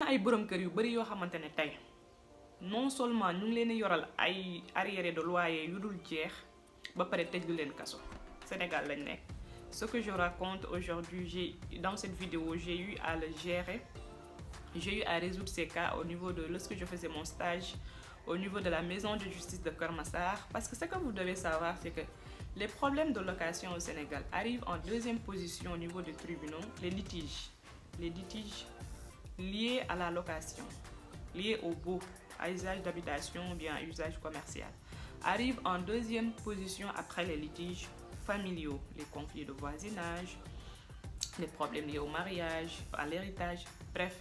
ay borom kër yu bari yoo xamante ne tey non seulement ñu ngi leen yoral ay arriérés de loyer yu dul jeex ba pare tëj leen kaso Sénégal lañ nekk. Ce que je raconte aujourd'hui dans cette vidéo, j'ai eu à le gérer, j'ai eu à résoudre ces cas au niveau de lorsque je faisais mon stage au niveau de la maison de justice de Keur Massar, parce que ce que vous devez savoir, c'est que les problèmes de location au Sénégal arrivent en deuxième position au niveau des tribunaux. Les litiges liés à la location, liés au baux, à usage d'habitation ou bien à usage commercial, arrivent en deuxième position après les litiges familiaux, les conflits de voisinage, les problèmes liés au mariage, à l'héritage, bref.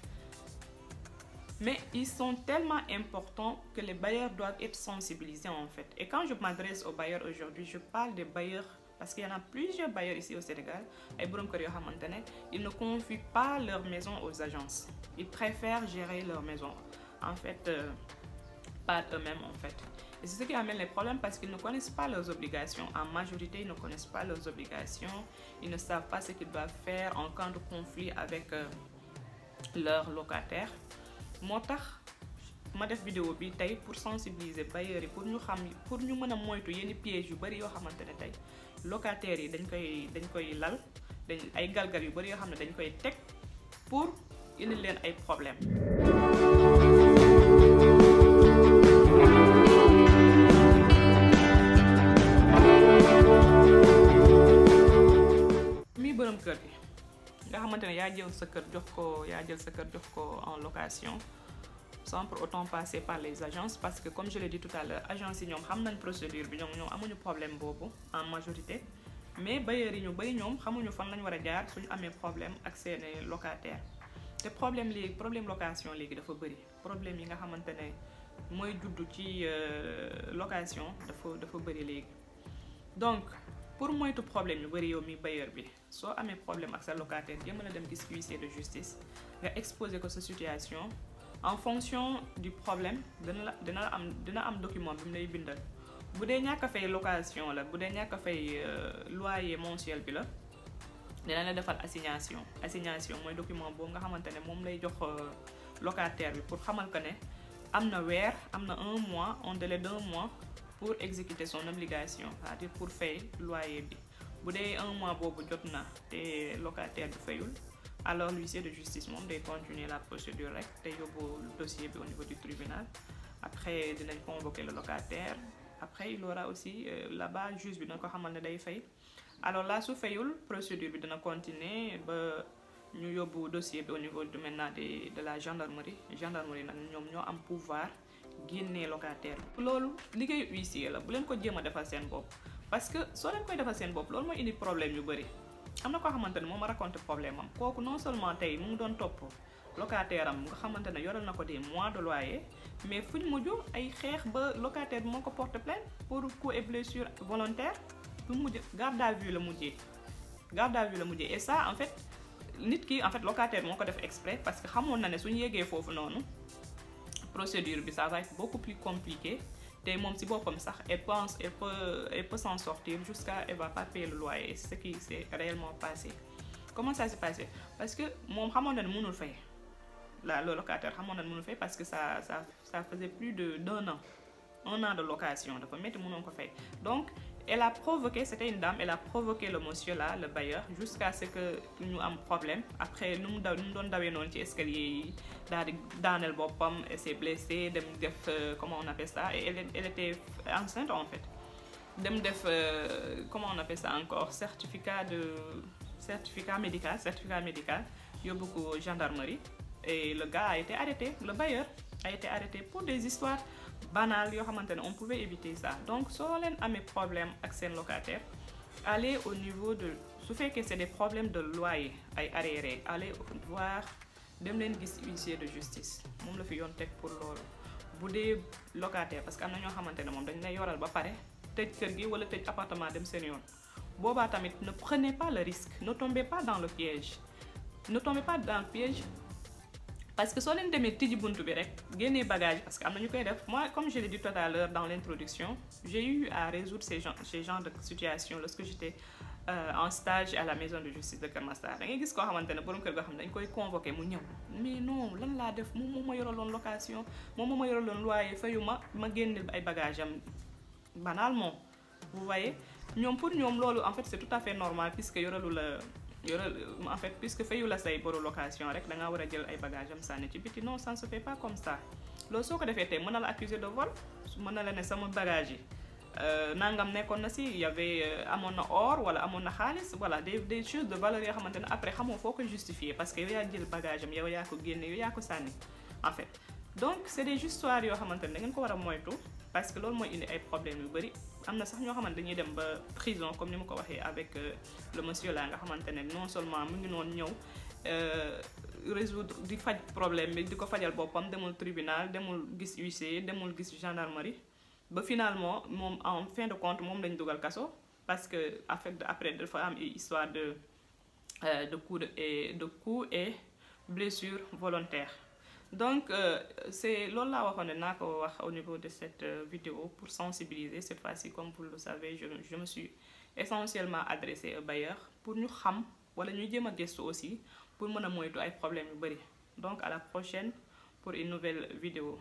Mais ils sont tellement importants que les bailleurs doivent être sensibilisés en fait. Et quand je m'adresse aux bailleurs aujourd'hui, je parle des bailleurs parce qu'il y en a plusieurs bailleurs ici au Sénégal. Ils ne confient pas leur maison aux agences. Ils préfèrent gérer leur maison en fait par eux-mêmes en fait. Et c'est ce qui amène les problèmes parce qu'ils ne connaissent pas leurs obligations. En majorité, ils ne connaissent pas leurs obligations. Ils ne savent pas ce qu'ils doivent faire en cas de conflit avec leurs locataires. Moi, je fais cette vidéo pour sensibiliser les bailleurs pour nous moytu yenn pièges yu bari yoo xamante ne tey locataires yi dañ koy lal ay galgal yu bari yoo xam ne dañ koy teg pour indi leen ay problèmes. borom kër gi nga xamante ne yaa jël sa kër jox ko en location sans pour autant passer par les agences, parce que comme je l'ai dit tout à l'heure, agence yi ñoom xam nañ procédure bi ñoom amuñu problème boobu en majorité, mais bailleurs yi ñu bari ñoom xamuñu fan lañ war a jaar suñu amee problème ak seeni locataire. te problème location léegi dafa bari problème yi nga xamante ne mooy juddu ci location dafa bari léegi. Donc pour moytu problème yu bari yow mi bailleur bi soo amee problème ak sa locataire jéem a dem gis huissier de justice nga exposer ko sa situation. En fonction du problème dina am document bi mu lay bindal bu dee ñàkk a fay location la bu dee ñàkk a fay loyer mensuel bi la dina la defal assignation mooy document boobu nga xamante ne moom lay jox locataire bi pour xamal que ne am na weer am na un mois un délai d'un mois pour exécuter son obligation, c'est-à-dire pour fay loyer bi bu dee un mois boobu jot na te locataire bi fayul. Alors l'huissier de justice moom day continuer la procédure rek te yóbbu dossier bi au niveau du tribunal. Après dinañ convoquer le locataire. Après il aura aussi là-bas juge bi dina ko xamal ne day fay. Alors là su fayul procédure bi dina continuer ba ñu yóbbu dossier bi au niveau de maintenant de la gendarmerie nag ñoom ñoo am pouvoir génnee locataire bi. Loolu liggéeyu huissier la bu leen ko jéem a defal seen bopp parce que soo leen koy defal seen bopp loolu mooy indi problème yu bari. am na koo xamante ne moom ma raconté problème am kooku non seulement tey mu ngi doon topp locataire am nga xamante ne yoral na ko des mois de loyer mais fu ñu mujj ay xeex ba locataire bi moo ko porte plainte pour coups et blessures volontaires lu mujj garde à vue la mujjee et ça en fait nit ki en fait locataire moo ko def exprès parce que xamoon na ne suñu yeggee foofu noonu procédure bi ça va être beaucoup plus compliqué. Et même si boppam sax elle peut s'en sortir jusqu'à elle va pas payer le loyer. C'est ce qui s'est réellement passé. Comment ça s'est passé? Parce que moom xamoon na ne mënul fay le locataire xamoon na ne mënul fay parce que ça faisait plus d'un an. Un an de location dafa métti mënoon ko fay. Donc elle a provoqué, c'était une dame, elle a provoqué le monsieur là, le bailleur, jusqu'à ce que ñu am problème. Après nu mu doon dawee noonu ci escalier yi daal di daaneel boppam, elle s'est blessée, dem def comment on appelle ça, et elle était enceinte en fait. Dem def comment on appelle ça encore, certificat médical, yóbbu ko gendarmerie, et le gars a été arrêté, le bailleur a été arrêté pour des histoires banal yoo xamante ne on pouvait éviter ça. Donc soo leen amee problème ak seen locataire allez au niveau de su fekkee c'est des problèmes de loyer ay arriérés allez voir dem leen gis huissier de justice moom la fi yoon teg pour loolu bu dee locataire parce que am na ñoo xamante ne moom dañ lay yoral ba pare tëj kër gi wala tëj appartement dem seen yoon boobaa tamit ne prenez pas le risque, ne tombez pas dans le piège parce que soo leen demee tijji buntu bi rek génnee bagage parce que am na ñu koy def. Moi comme je l'ai dit tout à l'heure dans l'introduction, j'ai eu à résoudre ces genres de situations lorsque j'étais en stage à la maison de justice de Keur Massar da ngay gis koo xamante ne borom kër goo xam ne dañ koy convoqué mu ñëw mais non lan laa def moom moo ma yoraloon location moom moo ma yoraloon loyer fayu ma génneel ay bagages am banalement vous voyez ñoom pour ñoom loolu en fait c'est tout à fait normal puisque en fait puisque fayu la say boru location rek da ngaa war a jël ay bagages am sànni ci biti non ça ne se fait pas comme ça loolu soo ko defee tey mën na la accuser de vol mën na la ne sama bagage yi nangam nekkoon na si y avait amoon na or wala amoon na xaalis voilà des choses de valeur yoo xamante ne après xamoo foo ko justifier parce que yow yaa jël bagage am yow yaa ko génne yow yaa ko sànni en fait donc c'est des histoires yoo xamante ne da ngeen ko war a moytu parce que loolu mooy indi ay problèmes yu bëri am na sax ñoo xamante dañuy dem ba prison comme ni ma ko waxee avec le monsieur là nga xamante ne non seulement mu ngi noonu ñëw résoudre di faj problème bi di ko fajal boppam demul tribunal demul gis huissier demul gis gendarmerie ba finalement moom en fin de compte moom lañ dugal kaso parce que après dafa am histoire de coups et blessures volontaires donc c'est loolu laa waxoon ne naa ko wax au niveau de cette vidéo pour sensibiliser cette fois-ci comme vous le savez je me suis essentiellement adressée aux bailleurs pour ñu xam wala ñu jéem a gëstu aussi pour mën a moytu ay problèmes yu bari donc à la prochaine pour une nouvelle vidéo